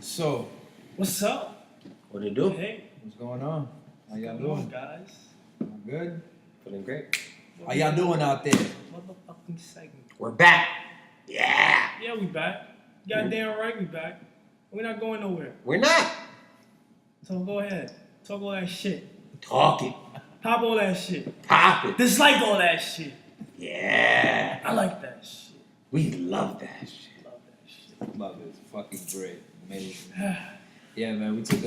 So, What's up? What do you do? Hey, what's going on? How y'all what's going doing? on, guys? Good? Feeling great. How y'all doing out there? Motherfucking segment. We're back. Yeah. Yeah, we back. Goddamn right, we back. We're not going nowhere. We're not So go ahead. Talk all that shit. talking. Pop all that shit. Pop it. Dislike all that shit. Yeah. I like that shit. We love that shit. Love that shit. Love it. Fucking great. Amazing. Yeah, man. We took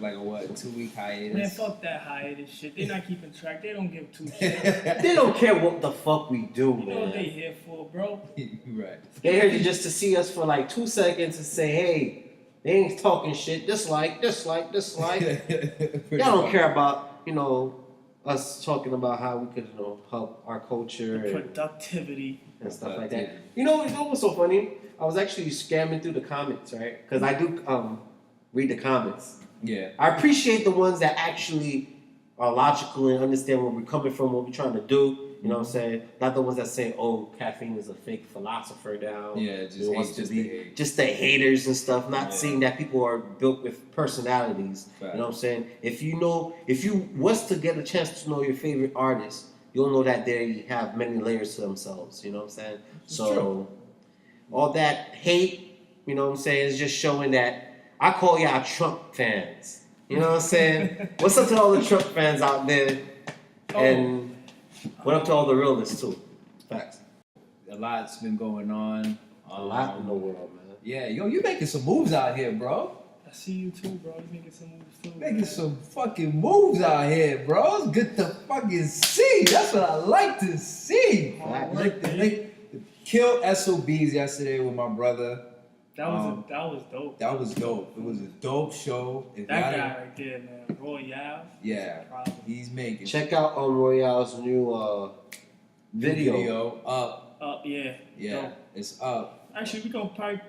like a 2-week hiatus. Man, fuck that hiatus shit. They're not keeping track. They don't give two shits. They don't care what the fuck we do, You man. know what they here for, bro? Right. They're here just to see us for like 2 seconds and say, hey, they ain't talking shit. Dislike. Y'all don't care about, us talking about how we could, help our culture Productivity. and stuff like that. You know what's so funny? I was actually scamming through the comments, right? Because I do read the comments. Yeah. I appreciate the ones that actually are logical and understand where we're coming from, what we're trying to do. You know what I'm saying? Not the ones that say, "Oh, caffeine is a fake philosopher now." Yeah, just the haters and stuff. Not saying that people are built with personalities. Right. You know what I'm saying? If you was to get a chance to know your favorite artist, you'll know that they have many layers to themselves. You know what I'm saying? So all that hate, you know what I'm saying, is just showing that I call y'all Trump fans. You know what I'm saying? What's up to all the Trump fans out there? And what up to all the realists too? Facts. A lot's been going on. A lot in the world, man. Yeah, you making some moves out here, bro. I see you too, bro. You making some moves too. Making man. some fucking moves out here, bro. It's good to fucking see. That's what I like to see. Oh, I I like to kill SOBs yesterday with my brother. That was dope. That was dope. It was a dope show. That guy right there, man. Royale. Yeah, he's making. Check out Royale's new video. Up. Yeah. Yeah, Dope. it's up. Actually, we gonna probably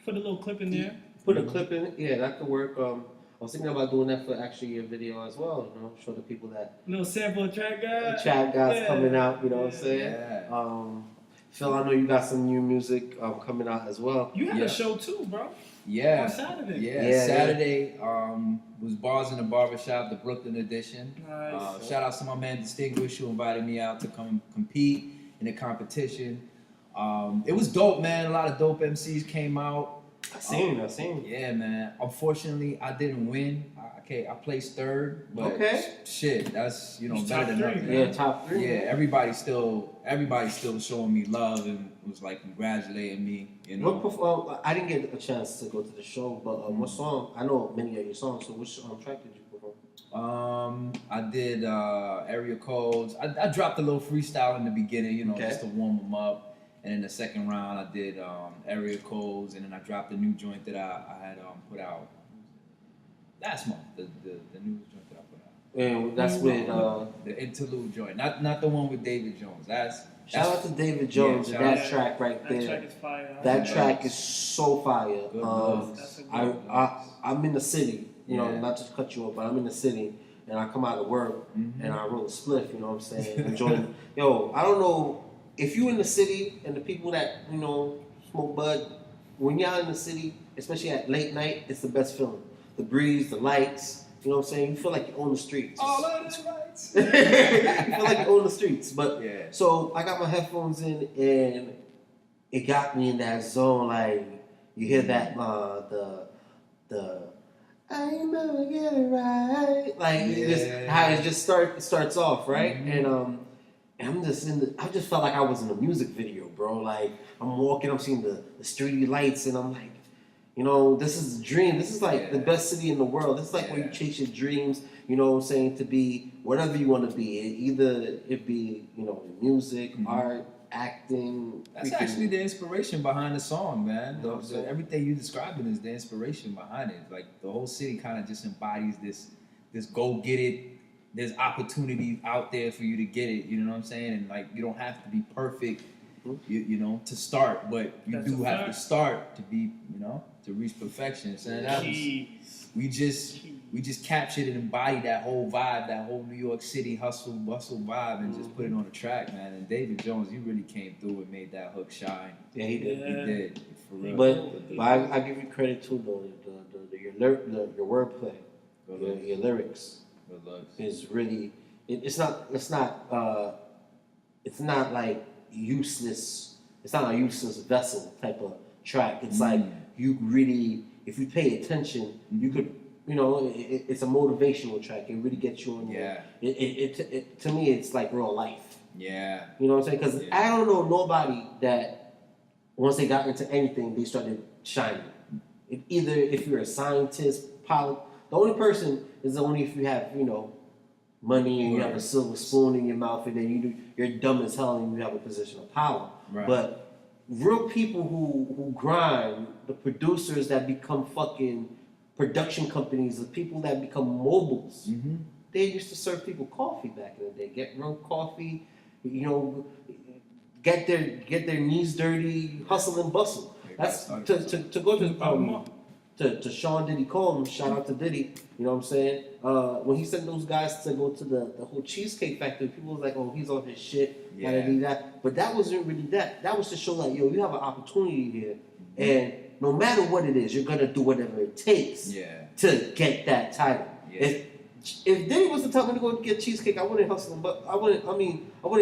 put a little clip in there. Put a clip in it. Yeah, that could work. I was thinking about doing that for actually a video as well. Show the people that A little sample of track guy. the chat guys coming out. You know what I'm saying? Yeah. Phil, I know you got some new music coming out as well. You had a show too, bro. Yeah. On Saturday. Yeah, Saturday was Bars in the Barbershop, the Brooklyn edition. Nice. Shout out to my man Distinguished who invited me out to come compete in the competition. It was dope, man. A lot of dope MCs came out. I seen. Yeah, man. Unfortunately, I didn't win. I placed third, but shit, that's better than nothing. Yeah, top 3. Yeah, everybody's still showing me love and was like congratulating me. I didn't get a chance to go to the show, but what song? I know many of your songs. So which track did you perform? I did area codes. I dropped a little freestyle in the beginning, just to warm them up. And in the second round, I did area codes, and then I dropped a new joint that I had put out last month. The newest joint that I put out. And that's with the interlude joint, not the one with David Jones. Shout out to David Jones and that track right there. That track is fire. That track is so fire. That's a good I'm in the city, not to cut you off, but I'm in the city, and I come out of work and I roll a spliff. You know what I'm saying? Enjoying. I don't know if you in the city and the people that smoke bud. When y'all in the city, especially at late night, it's the best feeling. The breeze, the lights. You know what I'm saying? You feel like you own the streets. All of the lights. You feel like you own the streets. But yeah. So I got my headphones in and it got me in that zone. Like you hear that the I never get it right. Like how it just starts off, right? And I'm just I just felt like I was in a music video, bro. Like I'm walking, I'm seeing the streety lights, and I'm like, this is a dream. This is like the best city in the world. This is like where you chase your dreams, you know what I'm saying, to be whatever you want to be. Either it be, music, art, acting. That's actually the inspiration behind the song, man. Everything you describing is the inspiration behind it. Like the whole city kind of just embodies this go get it. There's opportunities out there for you to get it. You know what I'm saying? And like you don't have to be perfect, to start, but you do have to start to be, to reach perfection. So that was, we just captured and embodied that whole vibe, that whole New York City hustle, bustle vibe, and just put it on the track, man. And David Jones, you really came through and made that hook shine. Yeah, he did. He did, for real. But I give you credit too, though. your wordplay, your lyrics is really. It's not like useless. It's not a useless vessel type of track. It's like you really, if you pay attention, you could. It's a motivational track. It really gets you on. Yeah. It to me, it's like real life. Yeah. You know what I'm saying? Because I don't know nobody that once they got into anything, they started shining. If you're a scientist, pilot, the only person is only if you have money and you have a silver spoon in your mouth, and then you're dumb as hell and you have a position of power. Right. But real people who grind, the producers that become fucking production companies, the people that become mobiles, they used to serve people coffee back in the day. Get real coffee, get their knees dirty, hustle and bustle. That's to go to Sean Diddy Combs. Shout out to Diddy. You know what I'm saying? When he sent those guys to go to the whole Cheesecake Factory, people was like, "Oh, he's on his shit." That. But that wasn't really that. That was to show like, yo, you have an opportunity here, and no matter what it is, you're gonna do whatever it takes to get that title. Yeah. If Diddy was to tell me to go get cheesecake, I wouldn't hustle him. But I wouldn't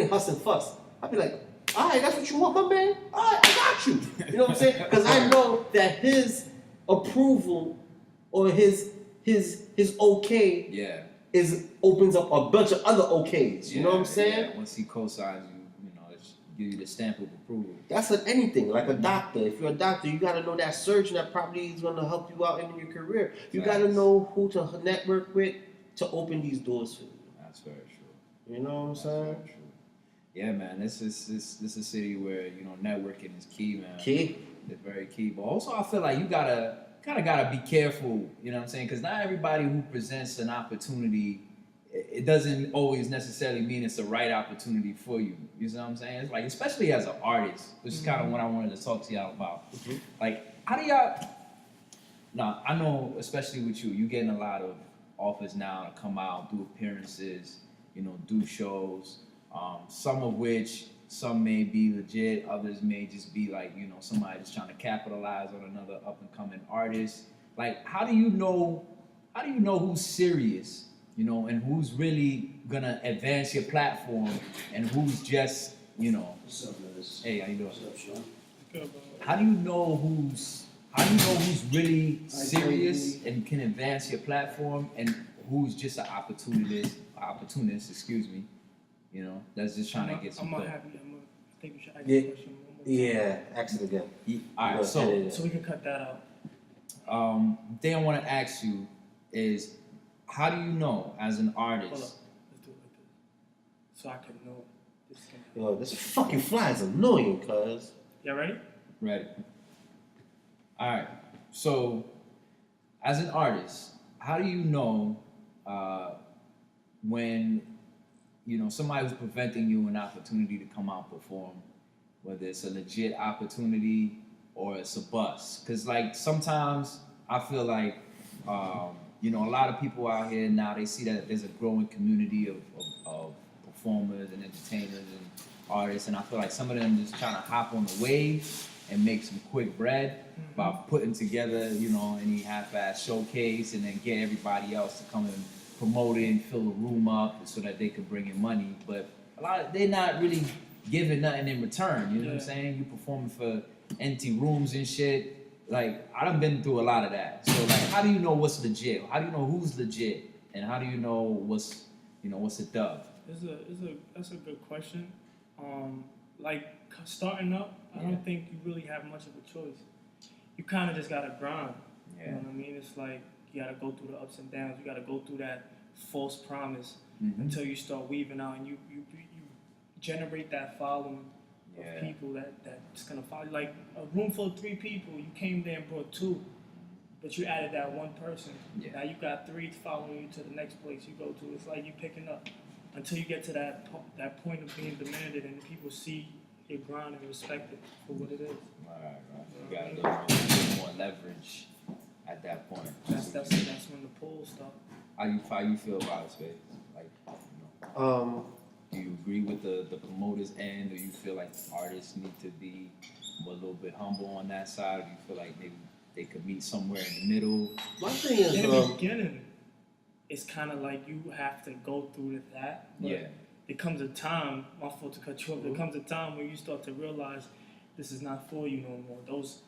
hustle and fuss. I'd be like, all right, that's what you want, my man. All right, I got you. You know what I'm saying? Because I know that his approval or his okay opens up a bunch of other okays. You know what I'm saying? Yeah. Once he co-signs you, it's give you the stamp of approval. That's like anything, like a doctor. If you're a doctor, you got to know that surgeon that probably is going to help you out in your career. You got to know who to network with to open these doors for you. That's very true. You know what I'm saying? Very true. Yeah, man. This is a city where networking is key, man. Key. It's very key. But also, I feel like you gotta be careful. You know what I'm saying? Because not everybody who presents an opportunity, it doesn't always necessarily mean it's the right opportunity for you. You know what I'm saying? It's like, especially as an artist, which is kind of what I wanted to talk to y'all about. Like, how do y'all? Now, I know, especially with you getting a lot of offers now to come out, do appearances, do shows. Some of which may be legit, others may just be like, somebody just trying to capitalize on another up and coming artist. Like, how do you know who's serious, and who's really gonna advance your platform and who's just, What's up, guys? Hey, how you doing? What's up, Sean? Good, How do you know who's really serious and can advance your platform and who's just an opportunist, excuse me, that's just trying to get some. I think we should ask the question one more time. Yeah, ask it again. All right, So we can cut that out. The thing I want to ask you is, how do you know as an artist? Hold up. Let's do it like this. So I can know this is gonna happen. Yo, this fucking fly is annoying, cuz. Y'all ready? Ready. All right. So, as an artist, how do you know when somebody was preventing you an opportunity to come out and perform, whether it's a legit opportunity or it's a bust? Because like sometimes I feel like a lot of people out here now, they see that there's a growing community of performers and entertainers and artists, and I feel like some of them just trying to hop on the wave and make some quick bread by putting together any half-ass showcase and then get everybody else to come and promote it and fill the room up so that they could bring in money. But they're not really giving nothing in return. You know what I'm saying? You performing for empty rooms and shit. Like, I done been through a lot of that. So like, how do you know what's legit? How do you know who's legit? And how do you know what's a dub? That's a good question. Like starting up, I don't think you really have much of a choice. You kind of just gotta grind. You know what I mean? It's like you gotta go through the ups and downs. You gotta go through that false promise until you start weaving out and you generate that following of people that's gonna follow. Like a room full of 3 people, you came there and brought 2, but you added that one person. Now you got 3 following you to the next place you go to. It's like you picking up until you get to that point of being demanded and people see your grind and respect it for what it is. Right. You got a little more leverage at that point. That's when the pull starts. How you feel about it, Space? Like, do you agree with the promoters end, or you feel like artists need to be a little bit humble on that side, or do you feel like maybe they could meet somewhere in the middle. My thing is, in the beginning, it's kind of like you have to go through that. But Yeah. there comes a time, my fault to cut you off, there comes a time where you start to realize this is not for you no more. Those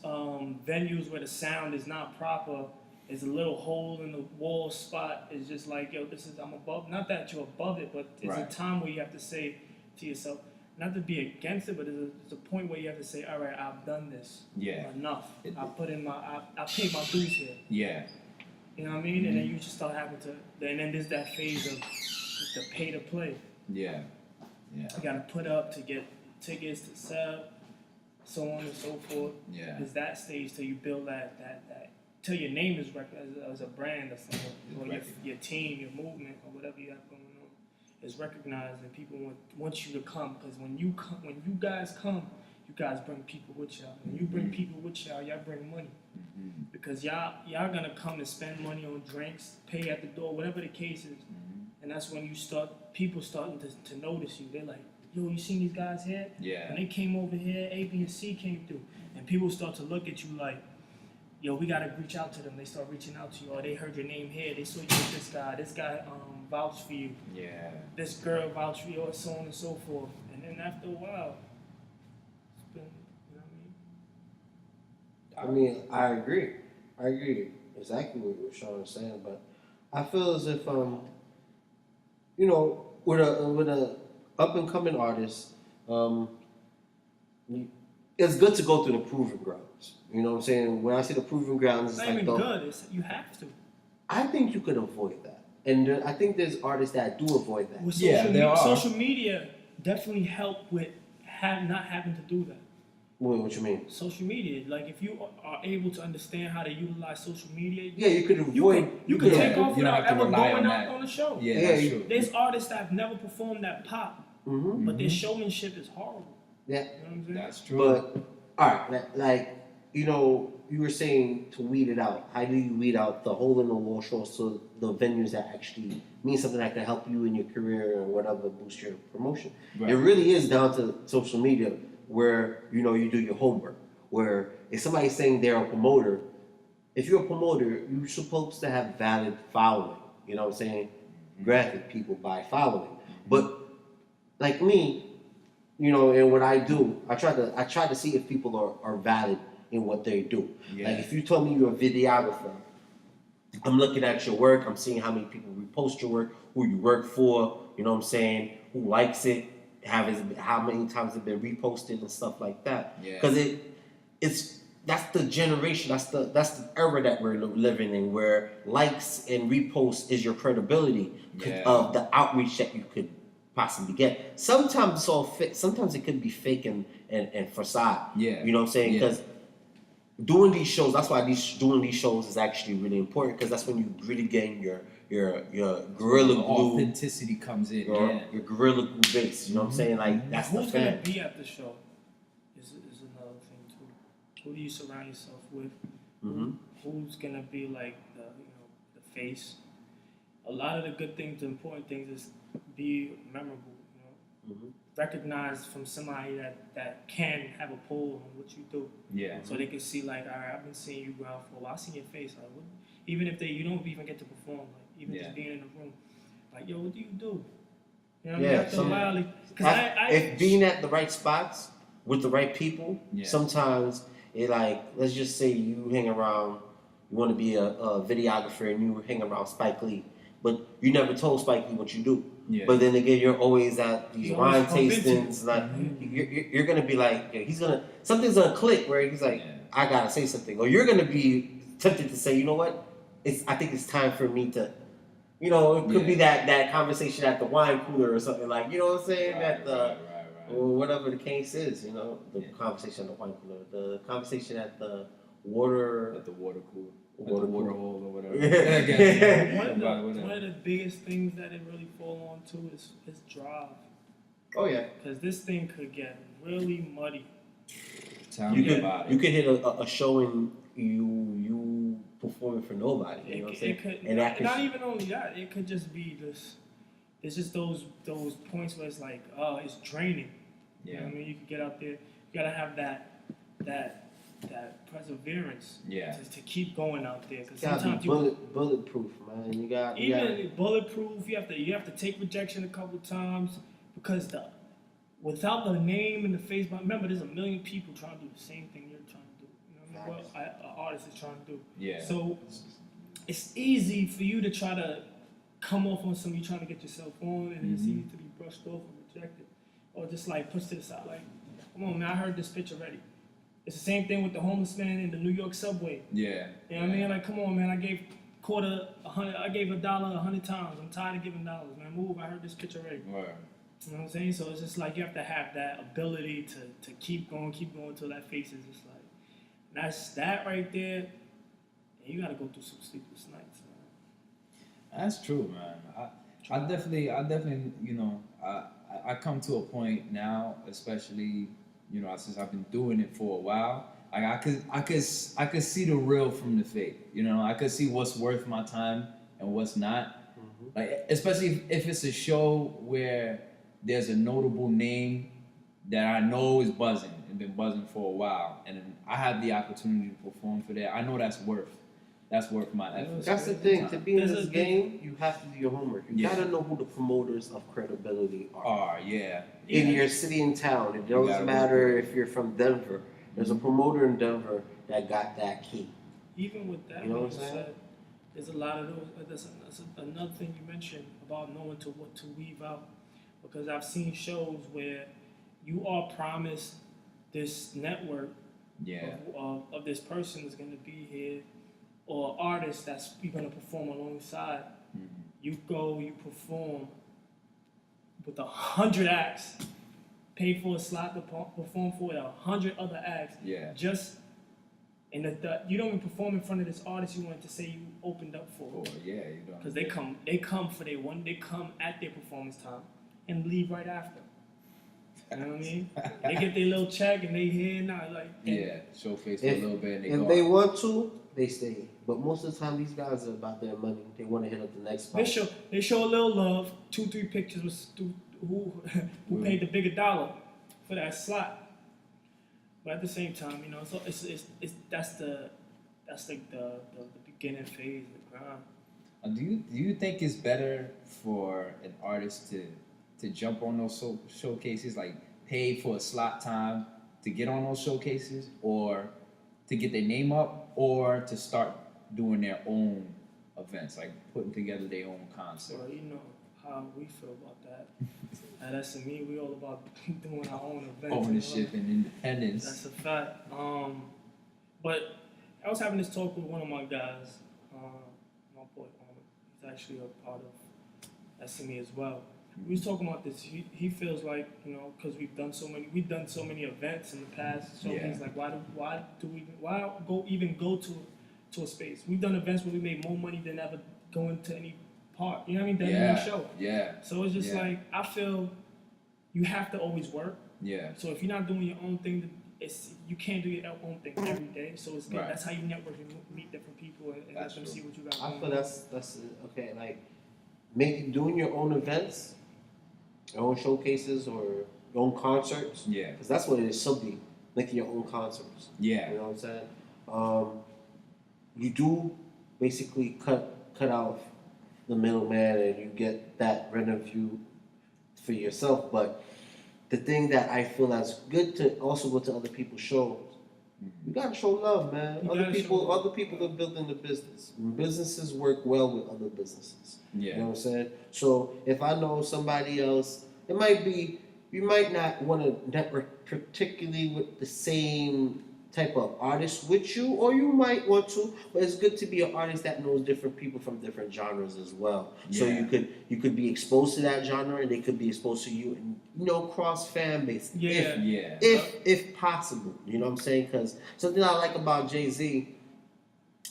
venues where the sound is not proper, there's a little hole in the wall spot. It's just like, yo, I'm above. Not that you're above it, but there's a time where you have to say to yourself, not to be against it, but there's a point where you have to say, all right, I've done this. Yeah. Enough. I paid my dues here. Yeah. You know what I mean? And then you just start having to, and then there's that phase of the pay to play. Yeah. Yeah. You gotta put up to get tickets to sell, so on and so forth. Yeah. There's that stage till you build that till your name is recognized as a brand or something, or your team, your movement, or whatever you have going on is recognized, and people want you to come. Because when you guys come, you guys bring people with y'all. When you bring people with y'all bring money. Because y'all gonna come and spend money on drinks, pay at the door, whatever the case is. And that's when people starting to notice you. They're like, yo, you seen these guys here? Yeah. And they came over here, A, B, and C came through. And people start to look at you like, yo, we gotta reach out to them. They start reaching out to you. Or they heard your name here. They saw you with this guy. This guy vouched for you. Yeah. This girl vouched for you, or so on and so forth. And then after a while, it's been, you know what I mean? I mean, I agree exactly what Sean is saying, but I feel as if you know, with a up and coming artist, it's good to go through the proving grounds. You know what I'm saying? When I say the proving grounds, It's it's not like even good. You have to. I think you could avoid that, and I think there's artists that do avoid that. With are. Social media definitely help with not having to do that. What you mean? Social media, like if you are able to understand how to utilize social media, Yeah, you could avoid. You could take off you don't without have to ever rely going on out that. on the show. Yeah, Yeah, that's true. There's artists that have never performed that pop, but their showmanship is horrible. Yeah, You know what I'm saying? That's true. but all right, like you know, you were saying to weed it out. How do you weed out the hole in the wall shows to the venues that actually mean something that can help you in your career or whatever, boost your promotion? Right. It really is down to social media, where you know you do your homework. Where if somebody's saying they're a promoter, if you're a promoter, you're supposed to have valid following. You know what I'm saying? Granted, people buy following, but like me, you know, and what I do, I try to see if people are valid in what they do. Yeah. Like if you told me you're a videographer, I'm looking at your work, I'm seeing how many people repost your work, who you work for, you know what I'm saying, who likes it, how many times it's been reposted and stuff like that. Yeah. Because that's the generation, that's the era that we're living in, where likes and reposts is your credibility of the outreach that you could possibly get. Sometimes it's all fake. Sometimes it could be fake and facade. Yeah. You know what I'm saying? Because doing these shows, that's why doing these shows is actually really important, because that's when you really gain your gorilla glue. Authenticity comes in. Your gorilla glue base. You know what I'm saying? Like that's Who's the gonna fan. be at the show? Is another thing too. Who do you surround yourself with? Who's gonna be like the face? A lot of the good things, the important things, is be memorable. You know, recognized from somebody that can have a pull on what you do. Yeah. So they can see like, all right, I've been seeing you around for a while. I seen your face. Like, even if you don't even get to perform, like even just being in the room, like, yo, what do you do? You know what I mean? After a while, if being at the right spots with the right people, Yeah. sometimes it like, let's just say you hang around, you want to be a videographer and you hang around Spike Lee, but you never told Spike Lee what you do. Yeah. But then again, you're always at these You're wine always tastings. Like you're gonna be like, yeah, something's gonna click where he's like, I gotta say something, or you're gonna be tempted to say, you know what? I think it's time for me to, you know, it could be that conversation at the wine cooler or something, like, you know what I'm saying? Right. Or whatever the case is, you know, the conversation at the wine cooler, the conversation at the water cooler. Water water cooler. hole or whatever. One of the biggest things that it really fall on to is drive. Oh yeah, Because this thing could get really muddy. Tell me about you it. could hit a show and you performing for nobody. You know what I'm saying? And not even only that, it could just be this. It's just those points where it's like, oh, it's draining. You know what I mean? You could get out there. You gotta have that that perseverance Yeah. to keep going out there. Because You gotta sometimes be bulletproof, man. You got bulletproof. You have to take rejection a couple times because without the name and the face. But remember, there's a million people trying to do the same thing you're trying to do. You know what I mean? What an artist is trying to do. Yeah. So it's easy for you to try to come off on something you're trying to get yourself on, and it's easy to be brushed off and rejected, or just like pushed to the side. Like, come on, man, I heard this pitch already. It's the same thing with the homeless man in the New York subway. Yeah. You know what I mean? Like, come on, man, I gave $100 100 times. I'm tired of giving dollars, man. Move, I heard this pitch already. Right. You know what I'm saying? So it's just like you have to have that ability to keep going till that face is just like, that's that right there. And you gotta go through some sleepless nights, man. That's true, man. I definitely, you know, I come to a point now, especially, you know, since I've been doing it for a while. Like I could see the real from the fake. You know, I could see what's worth my time and what's not. Mm-hmm. Like, especially if it's a show where there's a notable name that I know is buzzing and been buzzing for a while, and I have the opportunity to perform for that. I know that's worth my effort. That's the thing. To be in this game, you have to do your homework. You gotta know who the promoters of credibility are. In your city and town. It doesn't matter if you're from Denver. There's a promoter in Denver that got that key. Even with that, you know what I'm saying? There's a lot of those. That's another thing you mentioned about knowing what to weave out. Because I've seen shows where you are promised this network of this person is going to be here, or artist that's you're going to perform alongside. Mm-hmm. You go, you perform with 100 acts, pay for a slot to perform for 100 other acts. Yeah. And you don't even perform in front of this artist you wanted to say you opened up for. Oh yeah, you don't. Because they come for they come at their performance time and leave right after. You know what I mean? They get their little check and they here now showface for a little bit. And if they want to, they stay. But most of the time, these guys are about their money. They want to hit up the next spot. They show a little love. 2-3 pictures with who paid the bigger dollar for that slot. But at the same time, you know, so that's the beginning phase of the grind. Do you think it's better for an artist to jump on those showcases, like pay for a slot time to get on those showcases, or to get their name up, or to start doing their own events, like putting together their own concert? Well, you know how we feel about that. At SME, we all about doing our own events. Ownership and independence. That's a fact. But I was having this talk with one of my guys, my boy. He's actually a part of SME as well. We was talking about this. He feels like, you know, because we've done so many events in the past. So he's like, why go to a space? We've done events where we made more money than ever going to any part. You know what I mean? Than any show. Yeah. So it's just like, I feel you have to always work. Yeah. So if you're not doing your own thing, you can't do your own thing every day. So it's good. Right. That's how you network and meet different people and let them see what you got. I feel that's okay. Like doing your own events, your own showcases, or your own concerts. Yeah. Because that's what it should be, making your own concerts. Yeah. You know what I'm saying? You do basically cut off the middleman, and you get that revenue for yourself. But the thing that I feel that's good to also go to other people's shows, you gotta show love, man. Other people are building the business. Businesses work well with other businesses. Yeah. You know what I'm saying? So if I know somebody else, you might not want to network particularly with the same type of artist with you, or you might want to, but it's good to be an artist that knows different people from different genres as well. Yeah. So you could be exposed to that genre, and they could be exposed to you, and cross fan base. If possible, you know what I'm saying? Because something I like about Jay-Z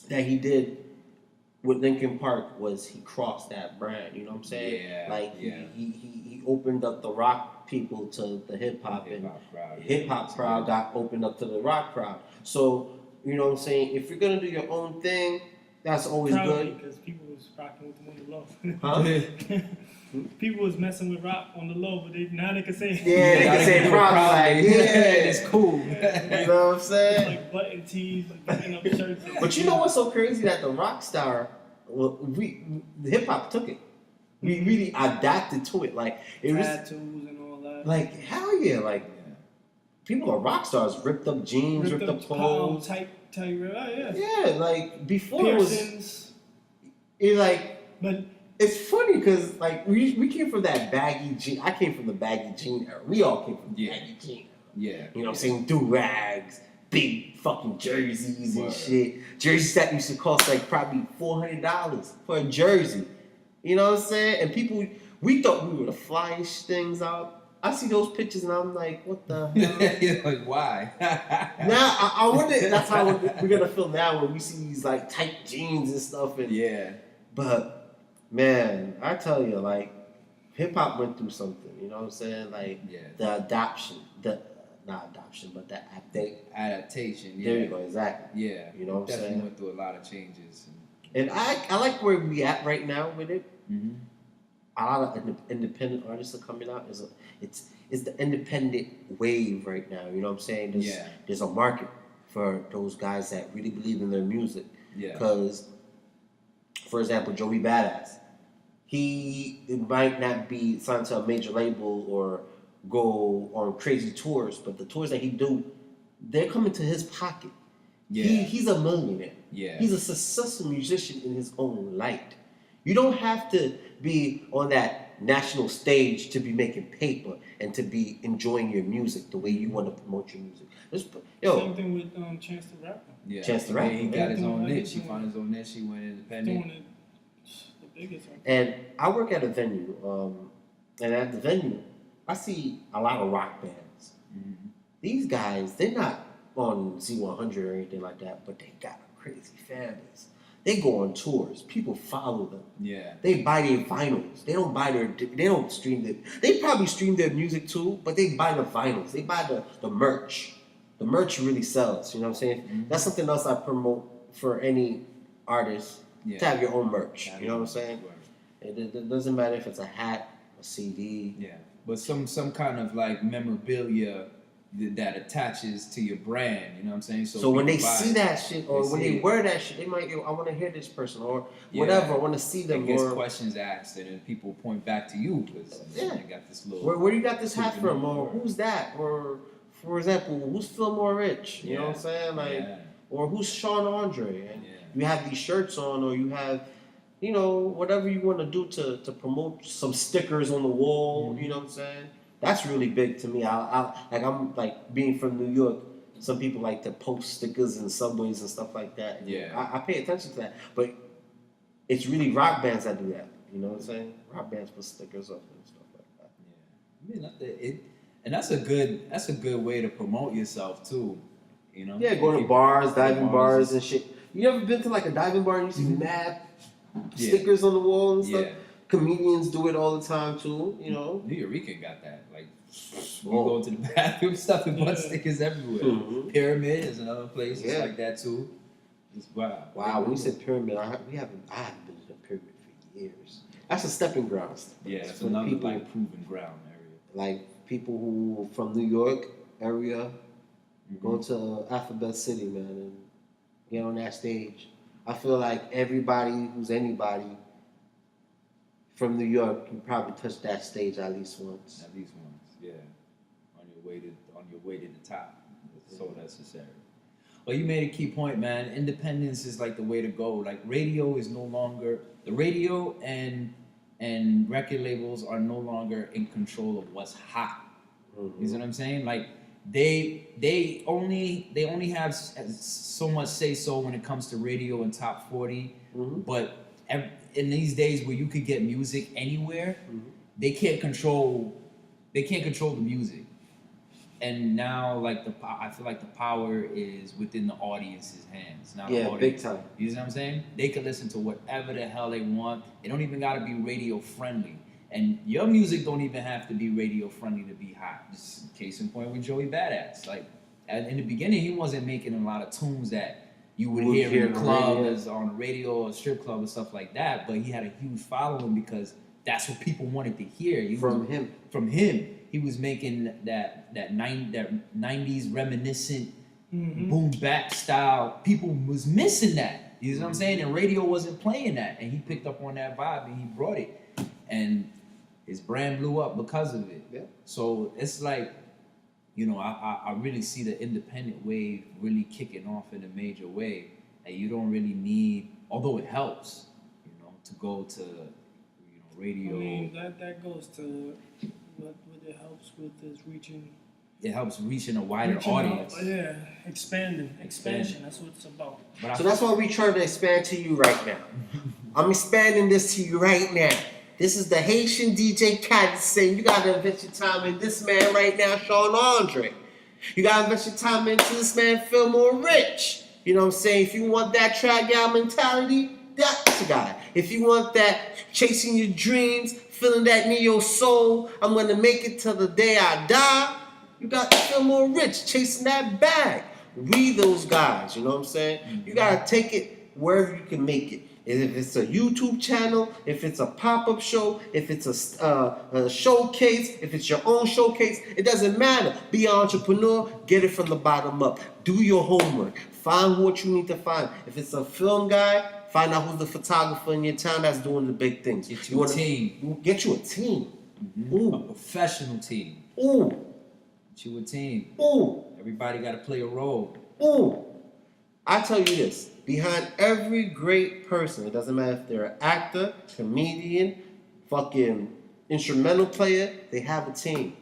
that he did with Linkin Park was he crossed that brand. You know what I'm saying? He opened up the rock people to the hip hop, and hip hop crowd got opened up to the rock crowd. So you know what I'm saying? If you're gonna do your own thing, that's always good. Because people was rocking with them on the low. Huh? people was messing with rock on the low, but now they can say Yeah, they can say proudly. Like, yeah, it's cool. You know what I'm saying? Like button tees, like button up shirts. But you know what's so crazy? That the rock star, the hip hop took it. We really adapted to it. Like it was tattoos and all that. like hell yeah. Like people are rock stars, ripped up jeans, ripped up clothes, tight, yeah. Yeah, like before Piercings. It like, but it's funny because like we came from that baggy jean. I came from the baggy jean era. We all came from the baggy jean era. Yeah. You know what I'm saying? Do-rags, big fucking jerseys and shit. Jerseys that used to cost like probably $400 for a jersey. You know what I'm saying? And people, we thought we were the flyest things out. I see those pictures and I'm like, what the hell? You're like, why? Now, I wonder if that's how we're going to feel now when we see these like tight jeans and stuff. And, But, man, I tell you, like, hip-hop went through something. You know what I'm saying? Like, the adoption, not adoption, but the adaptation. Yeah. There you go, exactly. Yeah. You know what I'm saying? Definitely went through a lot of changes. And I like where we at right now with it. Mm-hmm. A lot of independent artists are coming out. It's the independent wave right now. You know what I'm saying? There's a market for those guys that really believe in their music. Yeah. Because, for example, Joey Badass, it might not be signed to a major label or go on crazy tours, but the tours that he do, they're coming to his pocket. Yeah. He's a millionaire. Yeah. He's a successful musician in his own light. You don't have to be on that national stage to be making paper and to be enjoying your music the way you want to promote your music. Same thing with Chance the Rapper. Yeah. Chance the Rapper. He got his own niche. He found his own niche. He went independent. Doing the biggest one. And I work at a venue. And at the venue, I see a lot of rock bands. Mm-hmm. These guys, they're not on Z100 or anything like that, but they got a crazy fan base. They go on tours. People follow them. Yeah. They buy their vinyls. They don't stream it. They probably stream their music too, but they buy the vinyls. They buy the merch. The merch really sells. You know what I'm saying? Mm-hmm. That's something else I promote for any artist to have your own merch. You know what I'm saying? It doesn't matter if it's a hat, a CD. Yeah. But some kind of like memorabilia that attaches to your brand, you know what I'm saying? So when they see that shit, or when they wear that shit, they might go, I want to hear this person, or whatever, I want to see them. It gets questions asked, and then people point back to you, because they got this little... Where you got this hat from, or who's that? Or, for example, who's Fillmore Rich? You know what I'm saying? Like, or who's Sean Andre? And you have these shirts on, or you have, you know, whatever you want to do to promote some stickers on the wall, you know what I'm saying? That's really big to me. I'm like being from New York. Some people like to post stickers in subways and stuff like that. Yeah, I pay attention to that. But it's really rock bands that do that. You know what I'm saying? Rock bands put stickers up and stuff like that. Yeah, and that's a good way to promote yourself too. You know? Yeah, go to bars, diving bars and shit. You ever been to like a diving bar and you see mad stickers on the wall and stuff? Yeah. Comedians do it all the time too, you know. New Eureka got that. Like, you go to the bathroom, stuff and butt stickers everywhere. Mm-hmm. Pyramid is another place. It's like that too. It's wow. Wow, when you said Pyramid, I haven't been to the Pyramid for years. That's a stepping ground. Yeah, that's another people, like proven ground area. Like people who from New York area go to Alphabet City, man, and get on that stage. I feel like everybody who's anybody from New York, you probably touched that stage at least once. At least once, yeah. On your way to the top. It's so necessary. Well, you made a key point, man. Independence is like the way to go. Like radio is no longer the radio and record labels are no longer in control of what's hot. Mm-hmm. You see what I'm saying? Like they only have so much say so when it comes to radio and top 40, but in these days where you could get music anywhere, they can't control the music. And now, like I feel like the power is within the audience's hands. Now, the audience, big time. You know what I'm saying? They can listen to whatever the hell they want. It don't even got to be radio friendly. And your music don't even have to be radio friendly to be hot. Just case in point with Joey Badass. Like in the beginning, he wasn't making a lot of tunes that you would hear in the club, on the radio or strip club and stuff like that. But he had a huge following because that's what people wanted to hear. From him. From him. He was making that 90s reminiscent boom bap style. People was missing that. You know what I'm saying? And radio wasn't playing that. And he picked up on that vibe and he brought it. And his brand blew up because of it. Yeah. So it's like, you know, I really see the independent wave really kicking off in a major way. And you don't really need, although it helps, you know, to go to, you know, radio. I mean, that goes to what it helps with is reaching. It helps reaching a wider audience. Yeah, expansion. That's what it's about. So that's why we trying to expand to you right now. I'm expanding this to you right now. This is the Haitian DJ Cat saying you gotta invest your time in this man right now, Sean Andre. You gotta invest your time into this man, Fillmore Rich. You know what I'm saying? If you want that track gal mentality, that's the guy. If you want that chasing your dreams, feeling that in your soul, I'm gonna make it till the day I die. You got Fillmore Rich chasing that bag. We those guys, you know what I'm saying? You gotta take it wherever you can make it. If it's a YouTube channel, if it's a pop-up show, if it's a showcase, if it's your own showcase, it doesn't matter. Be an entrepreneur, get it from the bottom up. Do your homework. Find what you need to find. If it's a film guy, find out who's the photographer in your town that's doing the big things. Get you a team. Get you a team. A professional team. Ooh. Get you a team. Ooh. Everybody got to play a role. Ooh. I tell you this. Behind every great person, it doesn't matter if they're an actor, comedian, fucking instrumental player, they have a team.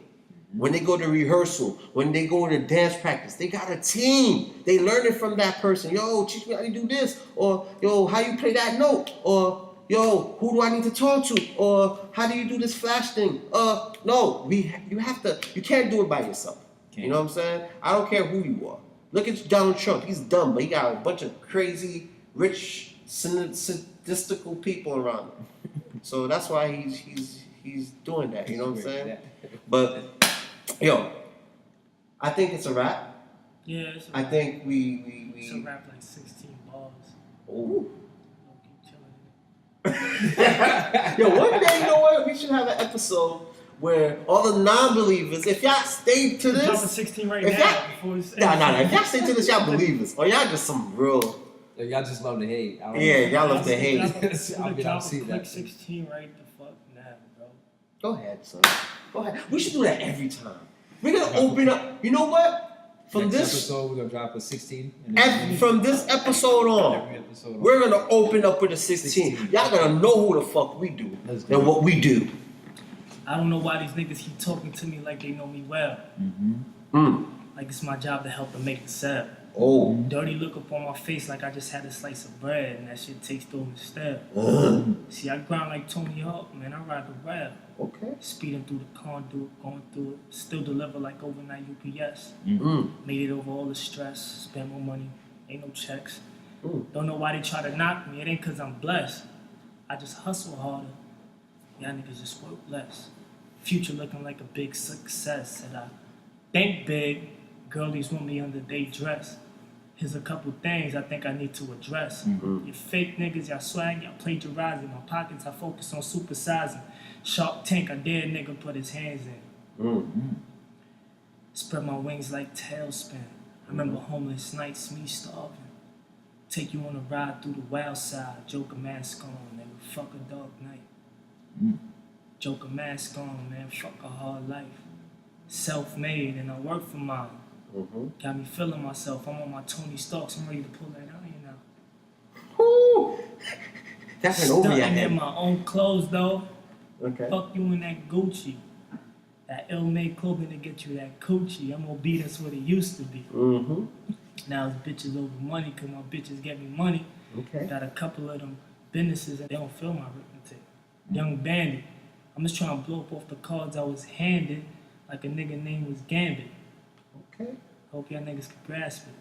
When they go to rehearsal, when they go to dance practice, they got a team. They learn it from that person. Yo, teach me how you do this. Or, yo, how you play that note. Or, yo, who do I need to talk to? Or, how do you do this flash thing? No, you can't do it by yourself. You know what I'm saying? I don't care who you are. Look at Donald Trump. He's dumb, but he got a bunch of crazy, rich, sadistical people around him. So that's why he's doing that. You know what I'm saying? But yo, I think it's a wrap. Yeah, it's a I wrap. think we It's a wrap like 16 balls. Oh. Keep killing it. Yo, one day, you know what? We should have an episode where all the non-believers, if y'all stay to Dropping this, 16 right if now. y'all, nah, if y'all stay to this, y'all believers, or y'all just some real. Y'all just love to hate. Yeah, y'all love to hate. I'll see that. 16 right the fuck now, bro. Go ahead, son. Go ahead. We should do that every time. We're gonna open up. You know what? From Next this episode, we're gonna drop a 16. from this episode on, Every episode we're gonna open up with a 16. Y'all gonna know who the fuck we do and what we do. I don't know why these niggas keep talking to me like they know me well. Like it's my job to help them make the sale. Oh. Dirty look up on my face like I just had a slice of bread and that shit tastes over instead. See, I grind like Tony Hawk, man. I ride the rail. Okay. Speeding through the conduit, going through it. Still deliver like overnight UPS. Made it over all the stress. Spend more money. Ain't no checks. Don't know why they try to knock me. It ain't cause I'm blessed. I just hustle harder. Y'all niggas just work less. Future looking like a big success. Said I think big. Girlies want me under they dress. Here's a couple things I think I need to address. You fake niggas, y'all swag, y'all plagiarizing. My pockets, I focus on supersizing. Shark Tank, I dare a nigga put his hands in. Spread my wings like tailspin. I remember homeless nights, me starving. Take you on a ride through the wild side. Joker mask on, nigga, fuck a dark night. Joker mask on, man, fuck a hard life. Self-made and I work for mine. Got me feeling myself. I'm on my Tony Starks. I'm ready to pull that out, you know. Woo! That's an over your Stunting in head. my own clothes, though. Okay. Fuck you in that Gucci. That ill-made clothing to get you that coochie. I'm gonna be that's what it used to be. Now it's bitches over money, cause my bitches get me money. Okay. Got a couple of them businesses and they don't feel my arithmetic. Young bandit. I'm just trying to blow up off the cards I was handed like a nigga name was Gambit. Okay. Hope y'all niggas can grasp it.